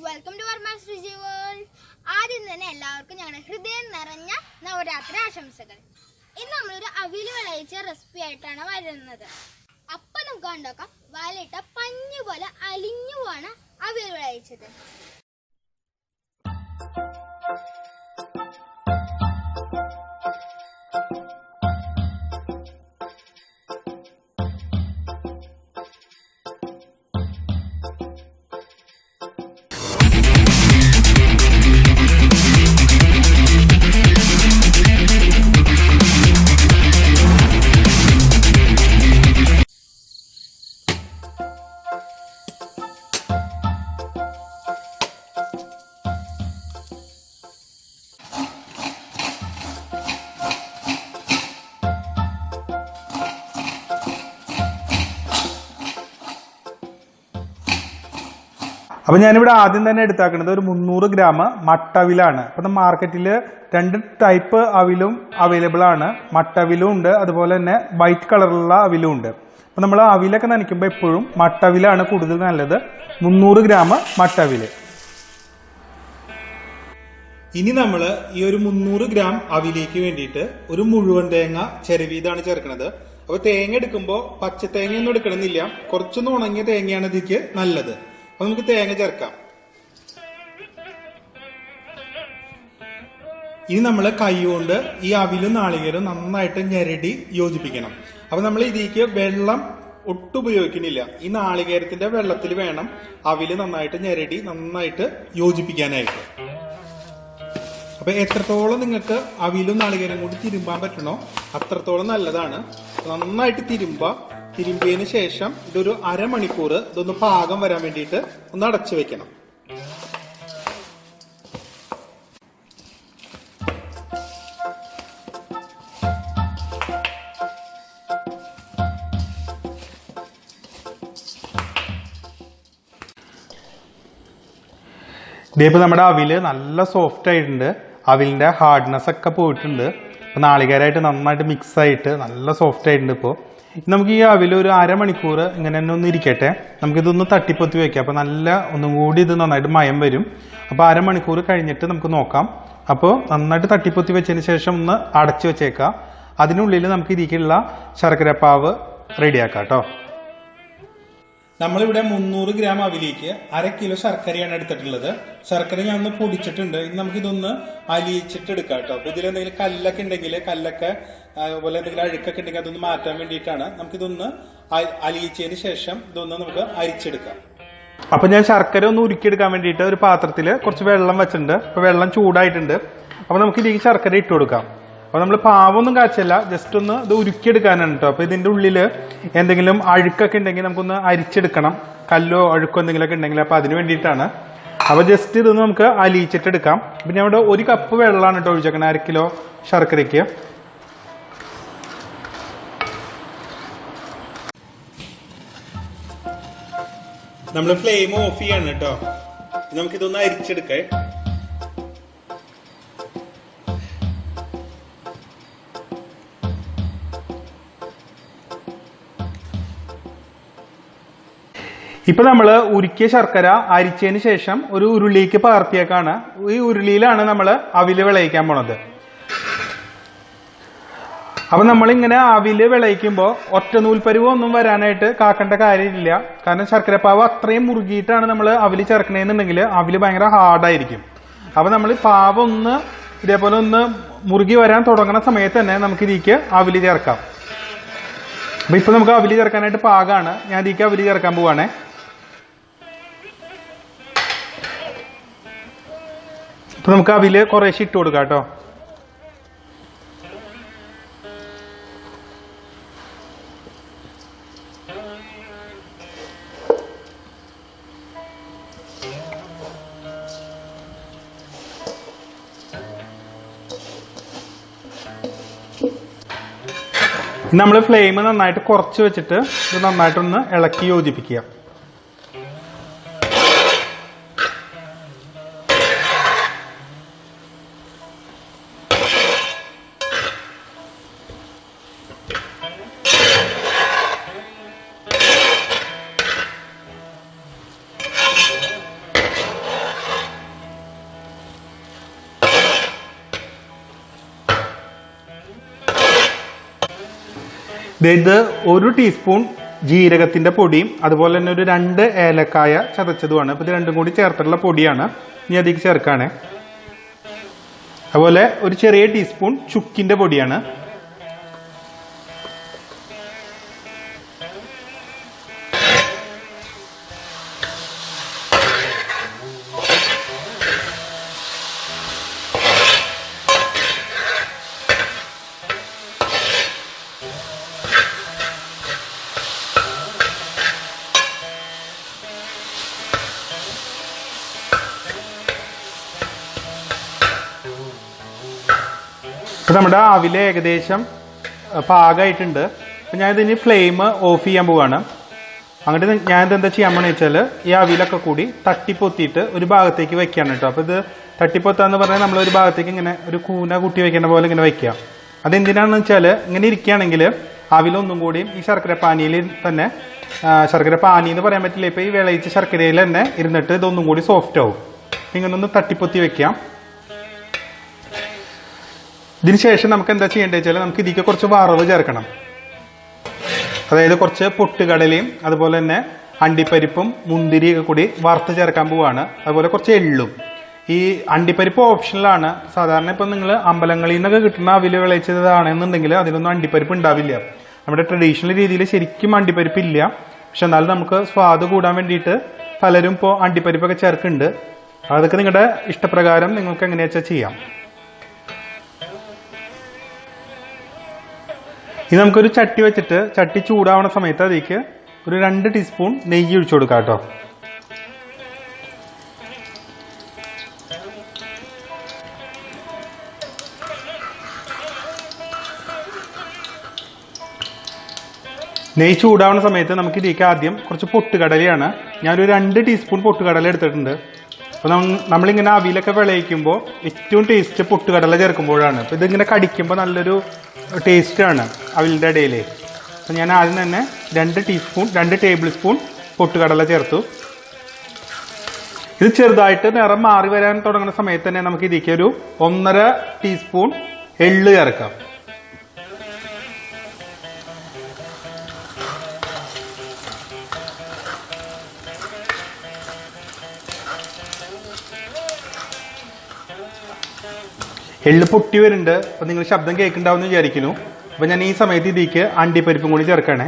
Welcome to Varma world. ആദ്യം തന്നെ എല്ലാവർക്കും ഞങ്ങളുടെ ഹൃദയം നിറഞ്ഞ നവരാത്രി ആശംസകൾ. ഇന്ന് നമ്മളൊരു അവിൽ വിളയിച്ച റെസിപ്പി ആയിട്ടാണ് വരുന്നത്. അപ്പം നമുക്ക് കണ്ടോക്കാം. വലയിട്ട പഞ്ഞു പോലെ അലിഞ്ഞു പോവാണ് അവിൽ വിളയിച്ചത്. അപ്പോൾ ഞാനിവിടെ ആദ്യം തന്നെ എടുത്താക്കുന്നത് ഒരു 300 ഗ്രാം മട്ടവിലാണ്. അപ്പം മാർക്കറ്റിൽ 2 ടൈപ്പ് അവിലും അവൈലബിൾ ആണ്. മട്ടവിലും ഉണ്ട്, അതുപോലെ തന്നെ വൈറ്റ് കളറിലുള്ള അവിലും ഉണ്ട്. അപ്പം നമ്മൾ അവിലൊക്കെ നനയ്ക്കുമ്പോൾ എപ്പോഴും മട്ടവിലാണ് കൂടുതൽ നല്ലത്. 300 ഗ്രാം മട്ടവില്. ഇനി നമ്മൾ ഈ ഒരു 300 ഗ്രാം അവിലേക്ക് വേണ്ടിയിട്ട് ഒരു മുഴുവൻ തേങ്ങ ചിരവിയതാണ് ചേർക്കുന്നത്. അപ്പോൾ തേങ്ങ എടുക്കുമ്പോൾ പച്ച തേങ്ങയൊന്നും എടുക്കണമെന്നില്ല, കുറച്ചൊന്നും ഉണങ്ങിയ തേങ്ങയാണ് ഇതിക്ക് നല്ലത്. അപ്പൊ നമുക്ക് തേങ്ങ ചേർക്കാം. ഇനി നമ്മൾ കൈ കൊണ്ട് ഈ അവിലും നാളികേരവും നന്നായിട്ട് ഞെരടി യോജിപ്പിക്കണം. അപ്പൊ നമ്മൾ ഇതിലേക്ക് വെള്ളം ഒട്ടും ഉപയോഗിക്കണില്ല. ഈ നാളികേരത്തിന്റെ വെള്ളത്തിൽ വേണം അവില് നന്നായിട്ട് ഞെരടി നന്നായിട്ട് യോജിപ്പിക്കാനായിട്ട്. അപ്പൊ എത്രത്തോളം നിങ്ങൾക്ക് അവിലും നാളികേരം കൂടി തിരുമ്പാൻ പറ്റണോ അത്രത്തോളം നല്ലതാണ്. നന്നായിട്ട് തിരുമ്പിയതിന് ശേഷം ഇതൊരു അരമണിക്കൂർ ഇതൊന്ന് പാകം വരാൻ വേണ്ടിയിട്ട് ഒന്ന് അടച്ചു വെക്കണം. ഇതിപ്പോ നമ്മുടെ അവില് നല്ല സോഫ്റ്റ് ആയിട്ടുണ്ട്. അവിലിന്റെ ഹാർഡ്നെസ് ഒക്കെ പോയിട്ടുണ്ട്. നാളികേരമായിട്ട് നന്നായിട്ട് മിക്സ് ആയിട്ട് നല്ല സോഫ്റ്റ് ആയിട്ടുണ്ട്. ഇപ്പോൾ നമുക്ക് ഈ അവിൽ ഒരു അരമണിക്കൂർ ഇങ്ങനെ തന്നെ ഒന്ന് ഇരിക്കട്ടെ. നമുക്കിതൊന്ന് തട്ടിപ്പൊത്തി വെക്കാം. അപ്പോൾ നല്ല ഒന്നും കൂടി ഇത് നന്നായിട്ട് മയം വരും. അപ്പോൾ അരമണിക്കൂർ കഴിഞ്ഞിട്ട് നമുക്ക് നോക്കാം. അപ്പോൾ നന്നായിട്ട് തട്ടിപ്പൊത്തി വെച്ചതിന് ശേഷം ഒന്ന് അടച്ചു വെച്ചേക്കാം. അതിനുള്ളിൽ നമുക്ക് ഇതിലേക്കുള്ള ശർക്കരപ്പാവ് റെഡിയാക്കാം കേട്ടോ. നമ്മളിവിടെ 300 ഗ്രാം അവിലേക്ക് 1 കിലോ ശർക്കരയാണ് എടുത്തിട്ടുള്ളത്. ശർക്കര ഞാൻ ഒന്ന് പൊടിച്ചിട്ടുണ്ട്. ഇനി നമുക്കിതൊന്ന് അലിയിച്ചിട്ട് എടുക്കാം കേട്ടോ. അപ്പൊ ഇതിലെന്തെങ്കിലും കല്ലൊക്കെ ഉണ്ടെങ്കിൽ കല്ലൊക്കെ അതുപോലെ എന്തെങ്കിലും അഴുക്കൊക്കെ ഉണ്ടെങ്കിൽ അതൊന്ന് മാറ്റാൻ വേണ്ടിയിട്ടാണ്. നമുക്കിതൊന്ന് അലിയിച്ചതിന് ശേഷം ഇതൊന്ന് നമുക്ക് അരിച്ചെടുക്കാം. അപ്പൊ ഞാൻ ശർക്കര ഒന്ന് ഉരുക്കിയെടുക്കാൻ വേണ്ടിയിട്ട് ഒരു പാത്രത്തിൽ കുറച്ച് വെള്ളം വെച്ചിട്ടുണ്ട്. അപ്പൊ വെള്ളം ചൂടായിട്ടുണ്ട്. അപ്പൊ നമുക്ക് ഇതിലേക്ക് ശർക്കര ഇട്ട് കൊടുക്കാം. അപ്പൊ നമ്മൾ പാവൊന്നും കാച്ചല്ല, ജസ്റ്റ് ഒന്ന് ഇത് ഉരുക്കിയെടുക്കാനാണ് കേട്ടോ. അപ്പൊ ഇതിന്റെ ഉള്ളില് എന്തെങ്കിലും അഴുക്കൊക്കെ ഉണ്ടെങ്കിൽ നമുക്കൊന്ന് അരിച്ചെടുക്കണം. കല്ലോ അഴുക്കോ എന്തെങ്കിലുമൊക്കെ ഉണ്ടെങ്കിൽ അപ്പൊ അതിന് വേണ്ടിയിട്ടാണ്. അപ്പൊ ജസ്റ്റ് ഇതൊന്ന് നമുക്ക് അലിയിച്ചിട്ടെടുക്കാം. അപ്പൊ ഞാൻ ഇവിടെ 1 കപ്പ് വെള്ളമാണ് കേട്ടോ ഒഴിച്ചേക്കണം 1 കിലോ ശർക്കരയ്ക്ക്. നമ്മൾ ഫ്ലെയിം ഓഫ് ചെയ്യാണ് കേട്ടോ. നമുക്കിതൊന്ന് അരിച്ചെടുക്കേ. ഇപ്പൊ നമ്മൾ ഉരുക്കിയ ശർക്കര അരിച്ചതിന് ശേഷം ഒരു ഉരുളിക്ക് പകർത്തിയേക്കാണ്. ഈ ഉരുളിയിലാണ് നമ്മൾ അവില് വിളയിക്കാൻ പോണത്. അപ്പൊ നമ്മളിങ്ങനെ അവില് വിളയിക്കുമ്പോൾ ഒറ്റ നൂൽപ്പരുവോ ഒന്നും വരാനായിട്ട് കാക്കേണ്ട കാര്യമില്ല. കാരണം ശർക്കരപ്പാവ് അത്രയും മുറുകിയിട്ടാണ് നമ്മൾ അവില് ചേർക്കണേന്നുണ്ടെങ്കിൽ അവില് ഭയങ്കര ഹാർഡായിരിക്കും. അപ്പൊ നമ്മൾ പാവ് ഒന്ന് ഇതേപോലെ ഒന്ന് മുറുകി വരാൻ തുടങ്ങുന്ന സമയത്ത് തന്നെ നമുക്ക് ഇതിലേക്ക് അവില് ചേർക്കാം. അപ്പൊ ഇപ്പൊ നമുക്ക് അവില് ചേർക്കാനായിട്ട് പാകമാണ്. ഞാൻ ഇതിലേക്ക് അവില് ചേർക്കാൻ പോവാണേ. അപ്പൊ നമുക്ക് അവില് കുറേശ്ശെ ഇട്ട് കൊടുക്കാം കേട്ടോ. നമ്മൾ ഫ്ലെയിം നന്നായിട്ട് കുറച്ച് വെച്ചിട്ട് ഇത് നന്നായിട്ടൊന്ന് ഇളക്കി യോജിപ്പിക്കുക. ഇത് 1 ടീസ്പൂൺ ജീരകത്തിന്റെ പൊടിയും അതുപോലെ തന്നെ ഒരു 2 ഏലക്കായ ചതച്ചതുമാണ്. അപ്പോൾ ഇത് രണ്ടും കൂടി ചേർത്തിട്ടുള്ള പൊടിയാണ് ഇനി അതിലേക്ക് ചേർക്കാണ്. അതുപോലെ ഒരു ചെറിയ ടീസ്പൂൺ ചുക്കിന്റെ പൊടിയാണ്. അപ്പോൾ നമ്മുടെ ആവിൽ ഏകദേശം പാകമായിട്ടുണ്ട്. അപ്പോൾ ഞാനിതിന് ഫ്ലെയിം ഓഫ് ചെയ്യാൻ പോവാണ്. അങ്ങോട്ട് ഞാനിത് എന്താ ചെയ്യാൻ പോണെന്ന് വെച്ചാൽ ഈ അവിലൊക്കെ കൂടി തട്ടിപ്പൊത്തിയിട്ട് ഒരു ഭാഗത്തേക്ക് വെക്കുകയാണ് കേട്ടോ. അപ്പോൾ ഇത് തട്ടിപ്പൊത്താന്ന് പറഞ്ഞാൽ നമ്മൾ ഒരു ഭാഗത്തേക്ക് ഇങ്ങനെ ഒരു കൂന കൂട്ടി വെക്കേണ്ട പോലെ ഇങ്ങനെ വെക്കുക. അതെന്തിനാണെന്ന് വെച്ചാൽ ഇങ്ങനെ ഇരിക്കുകയാണെങ്കിൽ അവിലൊന്നും കൂടിയും ഈ ശർക്കര പാനിയിൽ തന്നെ, ശർക്കര പാനി എന്ന് പറയാൻ പറ്റില്ല, ഇപ്പോൾ ഈ വിളയിച്ച ശർക്കരയിൽ തന്നെ ഇരുന്നിട്ട് ഇതൊന്നും കൂടി സോഫ്റ്റ് ആവും. ഇങ്ങനെ ഒന്ന് തട്ടിപ്പൊത്തി വെക്കാം. ഇതിന് ശേഷം നമുക്ക് എന്താ ചെയ്യേണ്ടത് വെച്ചാൽ നമുക്ക് ഇതിലേക്ക് കുറച്ച് വറവ് ചേർക്കണം. അതായത് കുറച്ച് പൊട്ടുകടലയും അതുപോലെ തന്നെ അണ്ടിപ്പരിപ്പും മുന്തിരിയൊക്കെ കൂടി വറുത്ത് ചേർക്കാൻ പോവാണ്. അതുപോലെ കുറച്ച് എള്ളും. ഈ അണ്ടിപ്പരിപ്പ് ഓപ്ഷണലാണ്. സാധാരണ ഇപ്പം നിങ്ങൾ അമ്പലങ്ങളിൽ നിന്നൊക്കെ കിട്ടുന്ന അവിൽ വിളയിച്ചതാണെന്നുണ്ടെങ്കിൽ അതിനൊന്നും അണ്ടിപ്പരിപ്പ് ഉണ്ടാവില്ല. നമ്മുടെ ട്രഡീഷണൽ രീതിയിൽ ശരിക്കും അണ്ടിപ്പരിപ്പ് ഇല്ല. പക്ഷെ എന്നാലും നമുക്ക് സ്വാദ് കൂടാൻ വേണ്ടിയിട്ട് പലരും ഇപ്പോൾ അണ്ടിപ്പരിപ്പൊക്കെ ചേർക്കുന്നുണ്ട്. അതൊക്കെ നിങ്ങളുടെ ഇഷ്ടപ്രകാരം നിങ്ങൾക്ക് എങ്ങനെയാ വെച്ചാൽ ചെയ്യാം. ഇനി നമുക്കൊരു ചട്ടി വെച്ചിട്ട് ചട്ടി ചൂടാവുന്ന സമയത്ത് അതിലേക്ക് ഒരു 2 ടീസ്പൂൺ നെയ്യ് ഒഴിച്ചു കൊടുക്കാം കേട്ടോ. നെയ്യ് ചൂടാവുന്ന സമയത്ത് നമുക്ക് ഇതിലേക്ക് ആദ്യം കുറച്ച് പൊട്ടുകടലയാണ്. ഞാനൊരു 2 ടീസ്പൂൺ പൊട്ടുകടല എടുത്തിട്ടുണ്ട്. അപ്പോൾ നമ്മളിങ്ങനെ അവിലൊക്കെ വിളയിക്കുമ്പോൾ ഏറ്റവും ടേസ്റ്റ് പൊട്ടുകടല ചേർക്കുമ്പോഴാണ്. അപ്പോൾ ഇതിങ്ങനെ കടിക്കുമ്പോൾ നല്ലൊരു ടേസ്റ്റാണ് അവിലിൻ്റെ ഇടയിൽ. അപ്പോൾ ഞാൻ ആദ്യം തന്നെ 2 ടേബിൾ സ്പൂൺ പൊട്ടുകടല ചേർത്തു. ഇത് ചെറുതായിട്ട് നിറം മാറി വരാൻ തുടങ്ങുന്ന സമയത്ത് തന്നെ നമുക്ക് ഇതിലേക്ക് ഒരു 1.5 ടീസ്പൂൺ എള്ള് ചേർക്കാം. എള്ള് പൊട്ടി വരുന്നുണ്ട്. അപ്പോൾ നിങ്ങൾ ശബ്ദം കേൾക്കുന്നുണ്ടാവുമെന്ന് വിചാരിക്കുന്നു. അപ്പോൾ ഞാൻ ഈ സമയത്ത് ഇതിലേക്ക് അണ്ടിപ്പരിപ്പും കൂടി ചേർക്കണേ.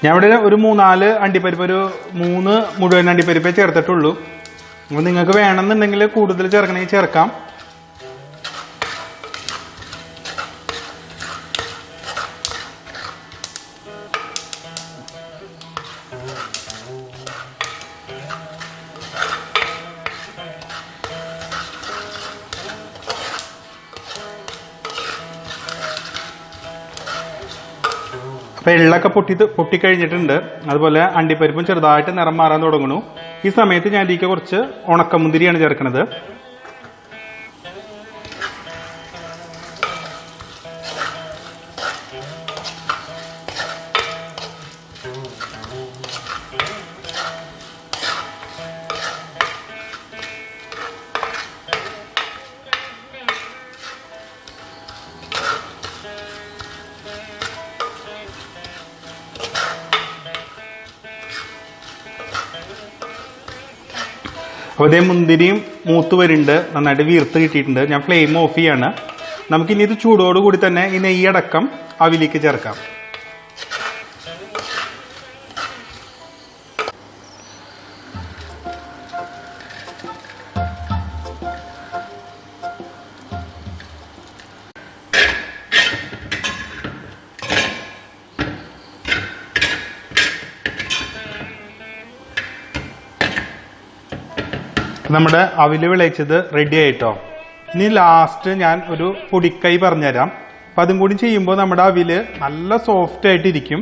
ഞാൻ ഇവിടെ ഒരു 3-4 അണ്ടിപ്പരിപ്പ്, ഒരു 3 മുഴുവൻ അണ്ടിപ്പരിപ്പേ ചേർത്തിട്ടുള്ളൂ. അപ്പോൾ നിങ്ങൾക്ക് വേണമെന്നുണ്ടെങ്കിൽ കൂടുതൽ ചേർക്കണമെങ്കിൽ ചേർക്കാം. അപ്പോൾ എള്ളൊക്കെ പൊട്ടിക്കഴിഞ്ഞിട്ടുണ്ട്. അതുപോലെ അണ്ടിപ്പരിപ്പും ചെറുതായിട്ട് നിറം മാറാൻ തുടങ്ങുന്നു. ഈ സമയത്ത് ഞാൻ ഇതിലേക്ക് കുറച്ച് ഉണക്കമുന്തിരിയാണ് ചേർക്കുന്നത്. അപ്പോൾ അതേ മുന്തിരിയും മൂത്ത് വരുന്നുണ്ട്, നന്നായിട്ട് വീർത്ത് കിട്ടിയിട്ടുണ്ട്. ഞാൻ ഫ്ലെയിം ഓഫ് ചെയ്യാണ്. നമുക്കിനി ഇത് ചൂടോടുകൂടി തന്നെ ഈ നെയ്യടക്കം അവിലേക്ക് ചേർക്കാം. നമ്മുടെ അവില് വിളയിച്ചത് റെഡി ആയിട്ടോ. ഇനി ലാസ്റ്റ് ഞാൻ ഒരു പൊടിക്കൈ പറഞ്ഞുതരാം. അപ്പം അതും കൂടി ചെയ്യുമ്പോൾ നമ്മുടെ അവില് നല്ല സോഫ്റ്റ് ആയിട്ടിരിക്കും.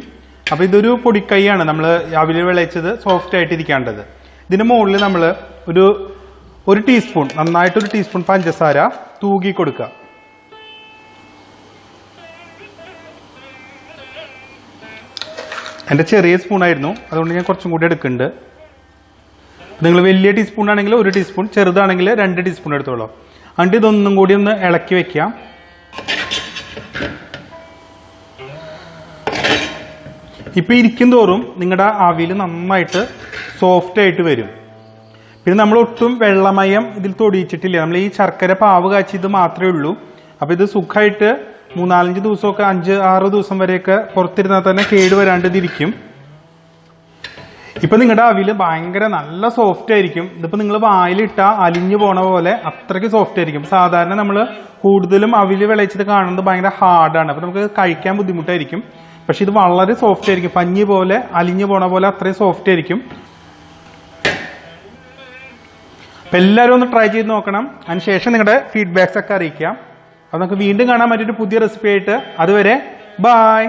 അപ്പോൾ ഇതൊരു പൊടിക്കൈയാണ് നമ്മൾ അവില് വിളയിച്ചത് സോഫ്റ്റ് ആയിട്ടിരിക്കേണ്ടത്. ഇതിന് മുകളിൽ നമ്മൾ ഒരു ടീസ്പൂൺ, നന്നായിട്ടൊരു ടീസ്പൂൺ പഞ്ചസാര തൂകി കൊടുക്കുക. എൻ്റെ ചെറിയ സ്പൂണായിരുന്നു, അതുകൊണ്ട് ഞാൻ കുറച്ചും കൂടി എടുക്കുന്നുണ്ട്. നിങ്ങൾ വലിയ ടീസ്പൂൺ ആണെങ്കിൽ 1 ടീസ്പൂൺ, ചെറുതാണെങ്കിൽ 2 ടീസ്പൂൺ എടുത്തോളൂ. എന്നിട്ട് ഇതൊന്നും കൂടി ഒന്ന് ഇളക്കി വെക്കാം. ഇപ്പം ഇരിക്കും തോറും നിങ്ങളുടെ അവിൽ നന്നായിട്ട് സോഫ്റ്റ് ആയിട്ട് വരും. പിന്നെ നമ്മൾ ഒട്ടും വെള്ളമയം ഇതിൽ തൊടിയിച്ചിട്ടില്ല. നമ്മൾ ഈ ശർക്കര പാവ് കാച്ചിയത് മാത്രമേ ഉള്ളൂ. അപ്പോൾ ഇത് സുഖമായിട്ട് 3-4 ദിവസമൊക്കെ 5-6 ദിവസം വരെയൊക്കെ പുറത്തിരുന്നാൽ തന്നെ കേടുവരാണ്ട് ഇതിരിക്കും. ഇപ്പം നിങ്ങളുടെ അവിൽ ഭയങ്കര നല്ല സോഫ്റ്റ് ആയിരിക്കും. ഇതിപ്പോൾ നിങ്ങൾ വായിലിട്ടാൽ അലിഞ്ഞു പോണ പോലെ അത്രയ്ക്ക് സോഫ്റ്റ് ആയിരിക്കും. സാധാരണ നമ്മൾ കൂടുതലും അവിൽ വിളയിച്ചത് കാണുന്നത് ഭയങ്കര ഹാർഡാണ്. അപ്പോൾ നമുക്ക് കഴിക്കാൻ ബുദ്ധിമുട്ടായിരിക്കും. പക്ഷെ ഇത് വളരെ സോഫ്റ്റ് ആയിരിക്കും. പഞ്ഞി പോലെ അലിഞ്ഞു പോണ പോലെ അത്രയും സോഫ്റ്റ് ആയിരിക്കും. അപ്പം എല്ലാവരും ഒന്ന് ട്രൈ ചെയ്ത് നോക്കണം. അതിനുശേഷം നിങ്ങളുടെ ഫീഡ്ബാക്സ് ഒക്കെ അറിയിക്കാം. അപ്പോൾ നമുക്ക് വീണ്ടും കാണാൻ പറ്റിയൊരു പുതിയ റെസിപ്പി ആയിട്ട്. അതുവരെ ബൈ.